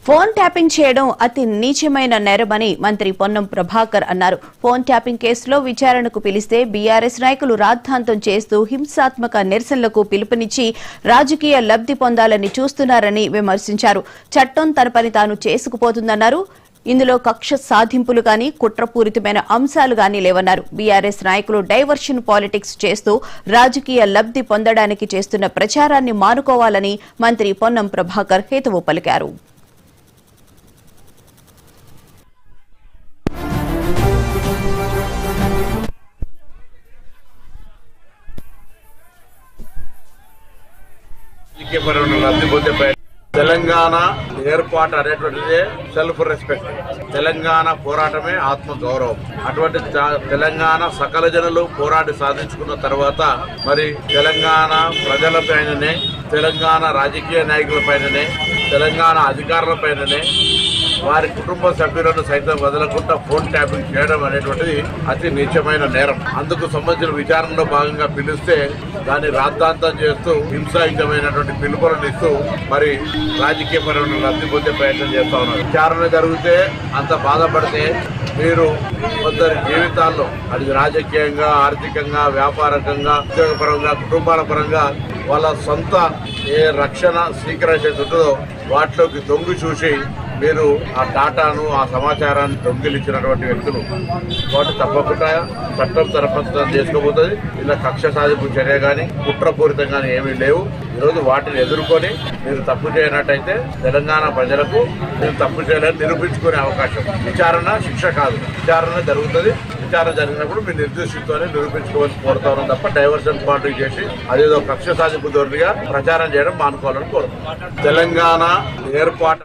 Phone tapping చేయడం అతి నీచమైన నేరమని మంత్రి పొన్నం ప్రభాకర్ అన్నారు. ఫోన్ ట్యాపింగ్ కేసులో విచారణకు పిలిస్తే బీఆర్ఎస్ నాయకులు రాద్ధాంతం చేస్తూ హింసాత్మక నిరసనలకు పిలుపునిచ్చి రాజకీయ లబ్ది పొందాలని చూస్తున్నారని విమర్శించారు. చట్టం తన పని తాను చేసుకుపోతుందన్నారు. ఇందులో కక్ష సాధింపులు గాని కుట్రపూరితమైన అంశాలు గాని లేవన్నారు. బీఆర్ఎస్ నాయకులు డైవర్షన్ పాలిటిక్స్ చేస్తూ రాజకీయ లబ్ది పొందడానికి చేస్తున్న ప్రచారాన్ని మానుకోవాలని మంత్రి పొన్నం ప్రభాకర్ హితవు పలికారు. తెలంగాణ ఏర్పాటు అనేటువంటిదే సెల్ఫ్ రెస్పెక్ట్. తెలంగాణ పోరాటమే ఆత్మ గౌరవం. అటువంటి తెలంగాణ సకల జనులు పోరాటి సాధించుకున్న తర్వాత మరి తెలంగాణ ప్రజల పైననే, తెలంగాణ రాజకీయ నాయకుల పైననే, తెలంగాణ అధికారుల పైననే, వారి కుటుంబ సభ్యులను సైతం వదలకుండా ఫోన్ ట్యాపింగ్ చేయడం అనేటువంటిది అతి నీచమైన నేరం. అందుకు సంబంధించిన విచారణలో భాగంగా పిలిస్తే దాన్ని రాద్ధాంతం చేస్తూ హింసాయుతమైనటువంటి పిలుపులను ఇస్తూ మరి రాజకీయ పరమైన లబ్ధి పొందే ప్రయత్నం చేస్తా ఉన్నారు. విచారణ జరిగితే అంత బాధపడితే మీరు కొందరి జీవితాల్లో అది రాజకీయంగా, ఆర్థికంగా, వ్యాపారకంగా, ఉద్యోగపరంగా, కుటుంబాల పరంగా వాళ్ళ సొంత ఏ రక్షణ స్వీకరించేదో వాటిలోకి దొంగి చూసి మీరు ఆ డాటాను, ఆ సమాచారాన్ని దొంగిలించినటువంటి వ్యక్తులు వాటి తప్పకుండా చట్టం తరఫున చేసుకోబోతుంది. ఇలా కక్ష సాధింపు చర్య కానీ కుట్రపూరితం కానీ ఏమీ లేవు. ఈరోజు వాటిని ఎదుర్కొని మీరు తప్పు చేయనట్టయితే తెలంగాణ ప్రజలకు మీరు తప్పు చేయాలని నిరూపించుకునే అవకాశం. విచారణ శిక్ష కాదు, విచారణ జరుగుతుంది. విచారణ జరిగినప్పుడు మీరు నిర్దేశిస్తూనే నిరూపించుకోవాలని కోరుతాను తప్ప డైవర్షన్ పార్టీ చేసి అదేదో కక్ష సాధింపు ధోరణిగా ప్రచారం చేయడం మానుకోవాలని కోరుతున్నాను. తెలంగాణ ఏర్పాటు